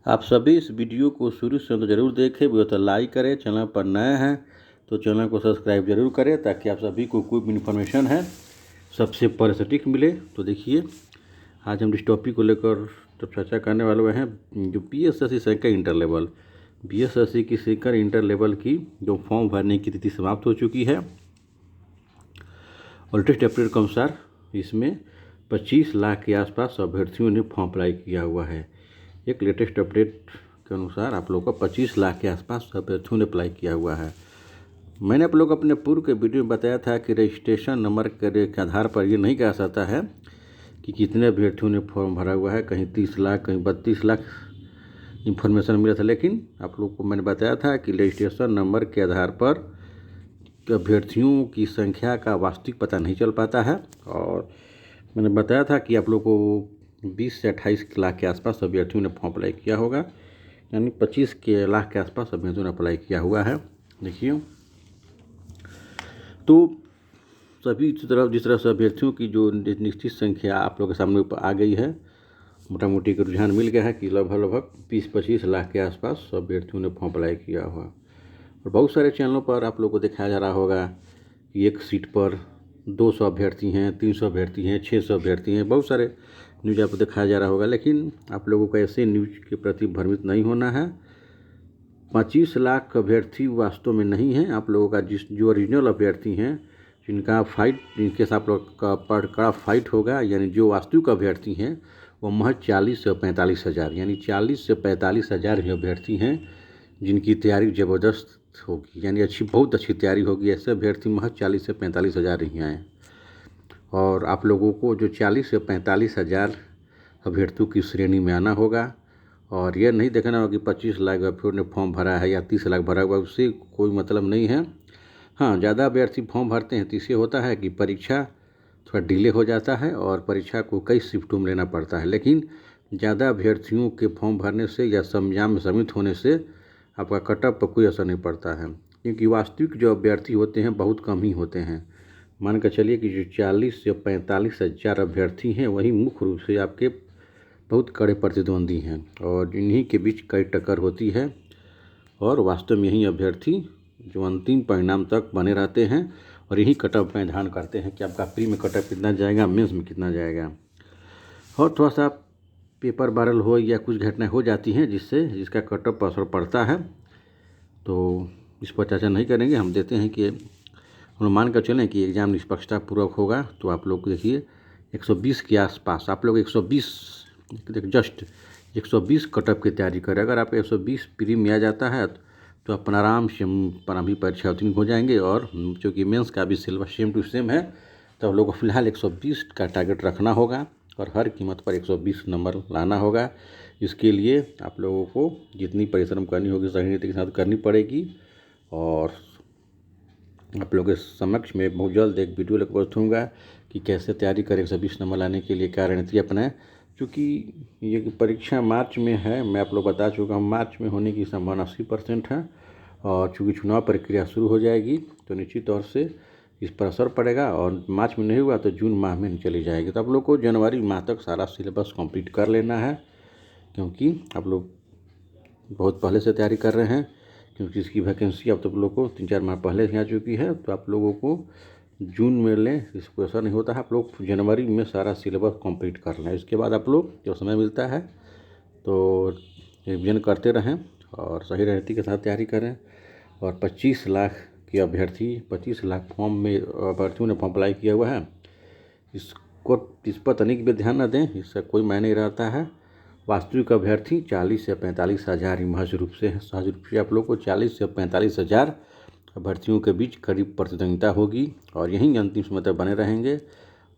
आप सभी इस वीडियो को शुरू से तो ज़रूर देखें, वीडियो तो लाइक करें, चैनल पर नए हैं तो चैनल को सब्सक्राइब जरूर करें ताकि आप सभी को कोई भी इन्फॉर्मेशन है सबसे पहले सटीक मिले। तो देखिए, आज हम इस टॉपिक को लेकर तो चर्चा करने वाले हैं जो PSSC second inter level PSSC की सेकेंड इंटर लेवल की जो फॉर्म भरने की तिथि समाप्त हो चुकी है और लेटेस्ट अपडेट के अनुसार इसमें 25 लाख के आसपास अभ्यर्थियों ने फॉर्म अप्लाई किया हुआ है। एक लेटेस्ट अपडेट के अनुसार आप लोगों को 25 लाख के आसपास अभ्यर्थियों ने अप्लाई किया हुआ है। मैंने आप लोग अपने पूर्व के वीडियो में बताया था कि रजिस्ट्रेशन नंबर के आधार पर ये नहीं कहा जाता है कि कितने अभ्यर्थियों ने फॉर्म भरा हुआ है, कहीं 30 लाख कहीं 32 लाख इन्फॉर्मेशन मिला था। लेकिन आप लोग को मैंने बताया था कि रजिस्ट्रेशन नंबर के आधार पर अभ्यर्थियों की संख्या का वास्तविक पता नहीं चल पाता है। और मैंने बताया था कि आप लोग को 20 से 28 लाख के आसपास अभ्यर्थियों ने फॉर्म अप्लाई किया होगा, यानी 25 लाख के आसपास अभ्यर्थियों ने अप्लाई किया हुआ है। देखिए, तो सभी जिस तरह से अभ्यर्थियों की जो निश्चित संख्या आप लोग के सामने आ गई है, मोटा मोटी का रुझान मिल गया है कि लगभग 20-25 लाख के आसपास अभ्यर्थियों ने फॉर्म अप्लाई किया हुआ। और बहुत सारे चैनलों पर आप लोग को दिखाया जा रहा होगा कि एक सीट पर 200 अभ्यर्थी हैं, 300 अभ्यर्थी हैं, 600 अभ्यर्थी हैं, बहुत सारे न्यूज़ आपको दिखाया जा रहा होगा। लेकिन आप लोगों को ऐसे न्यूज़ के प्रति भ्रमित नहीं होना है। 25 लाख अभ्यर्थी वास्तव में नहीं हैं। आप लोगों का जो ओरिजिनल अभ्यर्थी हैं, जिनके साथ आप लोग का कड़ा फाइट होगा, यानी जो वास्तविक अभ्यर्थी हैं वो महज 40 से 45 हज़ार, यानी 40 से 45 हज़ार ही अभ्यर्थी हैं जिनकी तैयारी ज़बरदस्त होगी, यानी बहुत अच्छी तैयारी होगी। ऐसे अभ्यर्थी महज 40 से 45 हज़ार ही आए। और आप लोगों को जो 40 से 45 हज़ार अभ्यर्थियों की श्रेणी में आना होगा। और यह नहीं देखना होगा कि 25 लाख अभ्यर्थियों ने फॉर्म भरा है या 30 लाख भरा हुआ, उससे कोई मतलब नहीं है। हाँ, ज़्यादा अभ्यर्थी फॉर्म भरते हैं तो इससे होता है कि परीक्षा थोड़ा डिले हो जाता है और परीक्षा को कई शिफ्टों में लेना पड़ता है। लेकिन ज़्यादा अभ्यर्थियों के फॉर्म भरने से या एग्जाम में सम्मिलित होने से आपका कटअप पर कोई असर नहीं पड़ता है, क्योंकि वास्तविक जो अभ्यर्थी होते हैं बहुत कम ही होते हैं। मान कर चलिए कि जो 40 से 45 हज़ार अभ्यर्थी हैं वही मुख्य रूप से आपके बहुत कड़े प्रतिद्वंदी हैं और इन्हीं के बीच कई टक्कर होती है। और वास्तव में यही अभ्यर्थी जो अंतिम परिणाम तक बने रहते हैं और यही कटअप में ध्यान करते हैं कि आपका प्री में कटअप कितना जाएगा, मेंस में कितना जाएगा। और थोड़ा सा पेपर वायरल हो या कुछ घटनाएं हो जाती हैं जिसका कटअप पर असर पड़ता है, तो इस पर चर्चा नहीं करेंगे। हम देते हैं कि हम मान कर चलें कि एग्ज़ाम निष्पक्षता पूर्वक होगा तो आप लोग देखिए 120 के आसपास आप लोग 120 जस्ट 120 कटअप की तैयारी करें। अगर आप 120 प्री में आ जाता है तो अपन आराम से प्रारंभिक परीक्षा उत्तीर्ण हो जाएंगे। और चूँकि मेंस का भी सिलेबस सेम टू सेम है तो आप लोगों को फिलहाल 120 का टारगेट रखना होगा और हर कीमत पर 120 नंबर लाना होगा। इसके लिए आप लोगों को जितनी परिश्रम करनी होगी सही नीति के साथ करनी पड़ेगी। और आप लोगों के समक्ष में बहुत जल्द एक वीडियो लेकर पहुँचूँगा कि कैसे तैयारी करें 120 नंबर लाने के लिए, क्या रणनीति अपनाएं। क्योंकि ये परीक्षा मार्च में है, मैं आप लोग बता चुका हूँ, मार्च में होने की संभावना 80% है। और चूँकि चुनाव प्रक्रिया शुरू हो जाएगी तो निश्चित तौर से इस पर असर पड़ेगा और मार्च में नहीं हुआ तो जून माह में नहीं चली जाएगी। तो आप लोग को जनवरी माह तक सारा सिलेबस कंप्लीट कर लेना है, क्योंकि आप लोग बहुत पहले से तैयारी कर रहे हैं। क्योंकि इसकी वैकेंसी अब तो आप लोग को 3-4 माह पहले से आ चुकी है, तो आप लोगों को जून में लें, इसको ऐसा नहीं होता है। आप लोग जनवरी में सारा सिलेबस कंप्लीट कर लें। इसके बाद आप लोग जो समय मिलता है तो रिविजन करते रहें और सही रणनीति के साथ तैयारी करें। और 25 लाख के अभ्यर्थी 25 लाख फॉर्म में अभ्यर्थियों ने फॉर्म अप्लाई किया हुआ है, इस पर तनिक भी ध्यान न दें, इससे कोई मायने नहीं रहता है। वास्तविक अभ्यर्थी 40 से 45 हज़ार ही महज रूप से आप लोग को 40 से 45 हज़ार अभ्यर्थियों के बीच करीब प्रतिद्वंदिता होगी और यहीं अंतिम समय तक बने रहेंगे।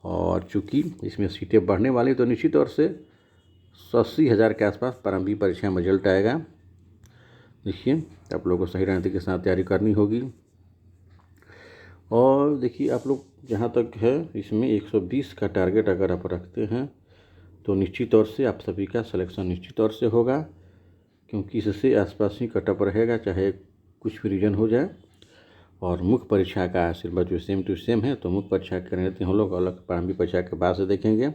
और चूँकि इसमें सीटें बढ़ने वाली तो निश्चित तौर से 80 हज़ार के आसपास प्रारंभिक परीक्षा में रिजल्ट आएगा। देखिए, आप लोगों को सही रणनीति के साथ तैयारी करनी होगी। और देखिए, आप लोग जहाँ तक है इसमें 120 का टारगेट अगर आप रखते हैं तो निश्चित तौर से आप सभी का सिलेक्शन निश्चित तौर से होगा, क्योंकि इससे आसपास ही कटअप रहेगा चाहे कुछ भी रीजन हो जाए। और मुख्य परीक्षा का सिलेबस जो सेम टू सेम है, तो मुख्य परीक्षा की रणनीति हम लोग अलग प्रारंभिक परीक्षा के बाद से देखेंगे।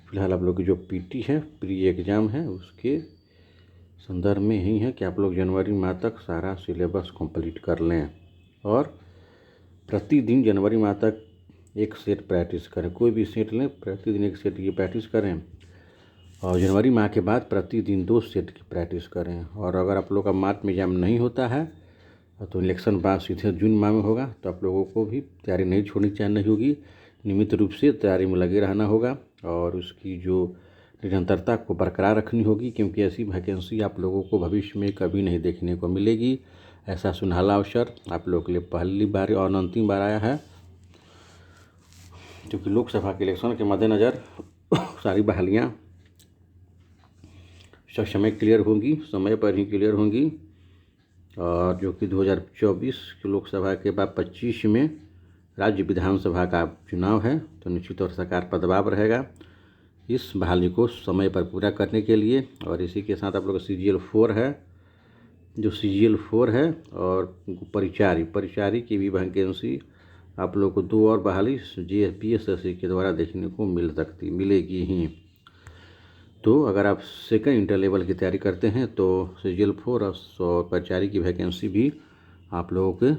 फिलहाल आप लोग की जो PT है, प्री एग्ज़ाम है, उसके संदर्भ में यही है कि आप लोग जनवरी माह तक सारा सिलेबस कंप्लीट कर लें और प्रतिदिन जनवरी माह तक एक सेट प्रैक्टिस करें। कोई भी सेट लें, प्रतिदिन एक सेट की प्रैक्टिस करें और जनवरी माह के बाद प्रतिदिन 2 सेट की प्रैक्टिस करें। और अगर आप लोग का मार्च में एग्जाम नहीं होता है तो इलेक्शन बाद सीधे जून माह में होगा, तो आप लोगों को भी तैयारी नहीं छोड़नी चाहिए होगी, नियमित रूप से तैयारी में लगे रहना होगा और उसकी जो निरंतरता को बरकरार रखनी होगी, क्योंकि ऐसी वैकेंसी आप लोगों को भविष्य में कभी नहीं देखने को मिलेगी। ऐसा सुनहला अवसर आप लोगों के लिए पहली बार और अंतिम बार आया है, क्योंकि लोकसभा के इलेक्शन के मद्देनज़र सारी बहालियाँ समय क्लियर होंगी, समय पर ही क्लियर होंगी। और जो कि 2024 के लोकसभा के बाद 25 में राज्य विधानसभा का चुनाव है, तो निश्चित तौर से सरकार पर दबाव रहेगा इस बहाली को समय पर पूरा करने के लिए। और इसी के साथ आप लोग का CGL 4 है, जो CGL 4 है और परिचारी की भी वैकेंसी आप लोग को 2 और बहाली PSSC के द्वारा देखने को मिलेगी ही। तो अगर आप सेकंड इंटर लेवल की तैयारी करते हैं तो CGL 4 और परिचारी की वैकेंसी भी आप लोगों के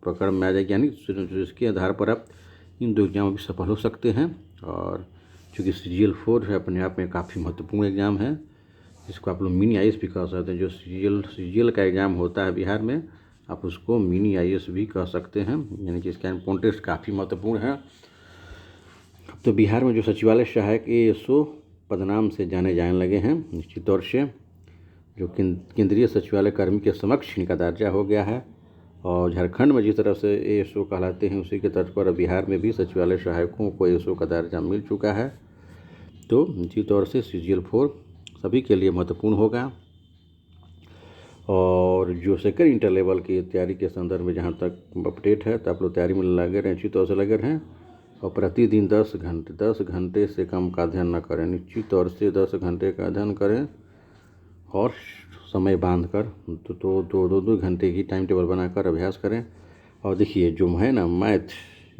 पकड़ में आ जाएगी, यानी इसके आधार पर आप इन 2 एग्जाम में भी सफल हो सकते हैं। और चूँकि CGL 4 है अपने आप में काफ़ी महत्वपूर्ण एग्ज़ाम है, इसको आप लोग मिनी IAS भी कह सकते हैं। जो CGL का एग्ज़ाम होता है बिहार में, आप उसको मिनी IAS भी कह सकते हैं, यानी कि इसका इम्पोर्टेंस काफ़ी महत्वपूर्ण है। तो बिहार में जो सचिवालय सहायक ASO पदनाम से जाने लगे हैं, निश्चित तौर से जो केंद्रीय सचिवालय कर्मी के समक्ष इनका दर्जा हो गया है। और झारखंड में जिस तरह से ASO कहलाते हैं, उसी के तर्ज पर बिहार में भी सचिवालय सहायकों को ASO का दर्जा मिल चुका है। तो निश्चित तौर से CGL 4 सभी के लिए महत्वपूर्ण होगा। और जो सेकंड इंटर लेवल की तैयारी के संदर्भ में जहाँ तक अपडेट है, तो आप लोग तैयारी में लगे रहें, निश्चित तौर से लगे रहें और प्रतिदिन 10 घंटे से कम का अध्ययन न करें। निश्चित तौर से 10 घंटे का अध्ययन करें और समय बांध कर दो घंटे की टाइम टेबल बनाकर अभ्यास करें। और देखिए जो है ना मैथ,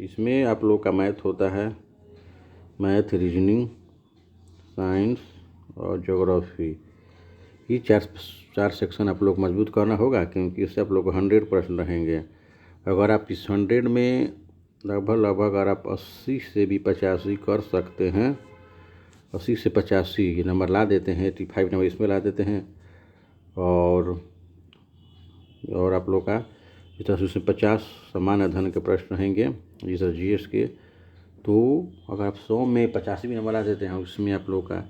इसमें आप लोग का मैथ होता है मैथ, रीजनिंग, साइंस और ज्योग्राफी। ये चार सेक्शन आप लोग मजबूत करना होगा, क्योंकि इससे आप लोग को 100 प्रश्न रहेंगे। अगर आप इस 100 में लगभग अगर आप 80 से भी 85 कर सकते हैं, 80 से 85 नंबर ला देते हैं, 85 नंबर इसमें ला देते हैं और आप लोग का इस तरह से उसमें 50 सामान्य अध्ययन के प्रश्न रहेंगे जिस GS के। तो अगर आप 100 में 85 भी नंबर ला देते हैं, उसमें आप लोग का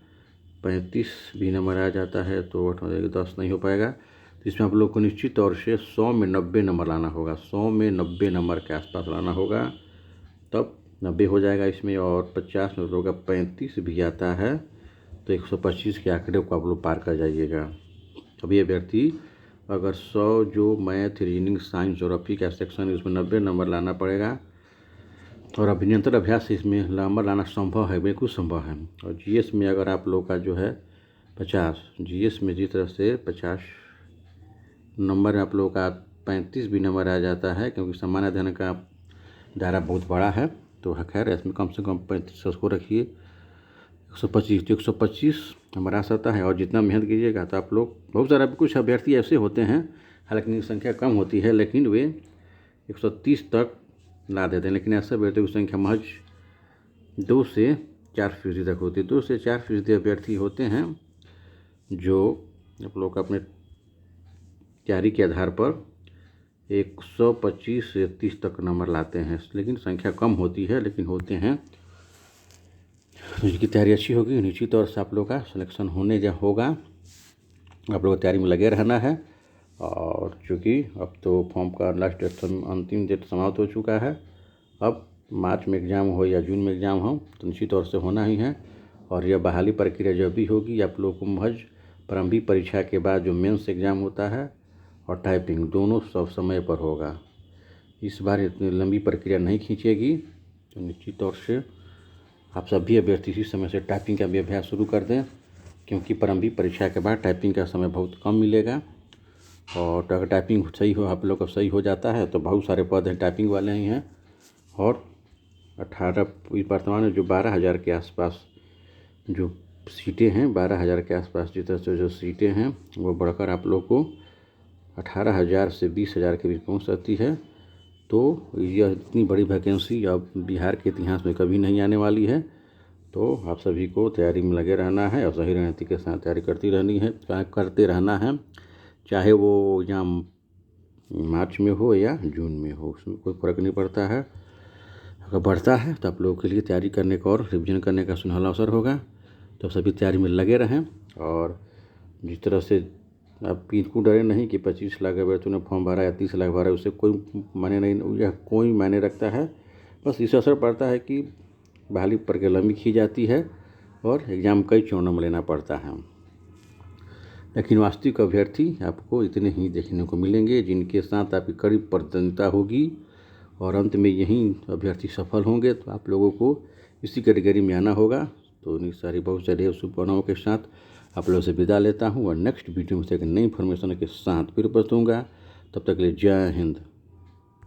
35 भी नंबर आ जाता है, तो 10 नहीं हो पाएगा। तो इसमें आप लोग को निश्चित तौर से 100 में 90 नंबर लाना होगा, 100 में 90 नंबर के आसपास लाना होगा, तब 90 हो जाएगा इसमें। और 50 में आप लोग का 35 भी आता है, तो 125 के आंकड़े को आप लोग पार कर जाइएगा। अब ये अभ्यर्थी अगर 100 जो मैथ, रीजनिंग, साइंस, ज्योग्राफी का सेक्शन है उसमें 90 नंबर लाना पड़ेगा। और अभियंत्रण अभ्यास इसमें नंबर लाना संभव है, बिल्कुल संभव है। और GS में अगर आप लोग का जो है 50, GS में जिस तरह से 50 नंबर आप लोग का 35 भी नंबर आ जाता है, क्योंकि सामान्य अध्ययन का दायरा बहुत बड़ा है। तो खैर इसमें कम से कम 35 को रखिए, 125 नंबर आ सकता है। और जितना मेहनत कीजिएगा तो आप लोग, बहुत सारा कुछ अभ्यर्थी ऐसे होते हैं, हालांकि इनकी संख्या कम होती है, लेकिन वे 130 तक ला देते हैं। लेकिन ऐसे अभ्यर्थियों की संख्या महज 2 से 4% तक होती है। 2 से 4% अभ्यर्थी होते हैं जो आप लोग अपने तैयारी के आधार पर 125 से 30 तक नंबर लाते हैं, लेकिन संख्या कम होती है, लेकिन होते हैं। जिनकी तैयारी अच्छी होगी निश्चित तौर से आप लोग का सिलेक्शन होगा। आप लोग तैयारी में लगे रहना है। और चूँकि अब तो फॉर्म का लास्ट डेट, अंतिम डेट समाप्त हो चुका है। अब मार्च में एग्ज़ाम हो या जून में एग्ज़ाम हो, तो निश्चित तौर से होना ही है। और यह बहाली प्रक्रिया जब भी होगी, आप लोग को महज प्रारंभिक परीक्षा के बाद जो मेंस एग्ज़ाम होता है और टाइपिंग, दोनों सब समय पर होगा। इस बार इतनी लंबी प्रक्रिया नहीं खींचेगी, तो निश्चित तौर से आप सभी अभ्यर्थी इसी समय से टाइपिंग का भी अभ्यास शुरू कर दें, क्योंकि प्रारंभिक परीक्षा के बाद टाइपिंग का समय बहुत कम मिलेगा। और अगर टाइपिंग सही हो, आप लोग का सही हो जाता है, तो बहुत सारे पद हैं टाइपिंग वाले ही हैं। और 18 वर्तमान में जो 12,000 के आसपास जो सीटें हैं 12,000 के आसपास जिस तरह से जो सीटें हैं वो बढ़कर आप लोग को 18,000 से 20,000 के बीच पहुंच सकती है। तो यह इतनी बड़ी वैकेंसी अब बिहार के इतिहास में कभी नहीं आने वाली है। तो आप सभी को तैयारी में लगे रहना है और सही रणनीति के साथ तैयारी करते रहना है, चाहे वो एग्जाम मार्च में हो या जून में हो, उसमें कोई फ़र्क नहीं पड़ता है। अगर बढ़ता है तो आप लोगों के लिए तैयारी करने का और रिविजन करने का सुनहरा अवसर होगा। तो सभी तैयारी में लगे रहें और जिस तरह से आप बिल्कुल डरे नहीं कि 25 लाख अगर तूने फॉर्म भरा या 30 लाख भरा, उससे कोई मायने नहीं, यह कोई मायने रखता है। बस इससे असर पड़ता है कि बहाली प्रक्रिया लंबी की जाती है और एग्ज़ाम कई चरणों में लेना पड़ता है। लेकिन वास्तविक अभ्यर्थी आपको इतने ही देखने को मिलेंगे जिनके साथ आपकी कड़ी प्रतिद्वंदिता होगी और अंत में यही अभ्यर्थी सफल होंगे। तो आप लोगों को इसी कैटेगरी में आना होगा। तो इन्हीं सारी बहुत सारी शुभकामनाओं के साथ आप लोगों से विदा लेता हूँ और नेक्स्ट वीडियो में से एक नई इन्फॉर्मेशन के साथ फिर उपस्थित होऊंगा। तब तक के लिए जय हिंद।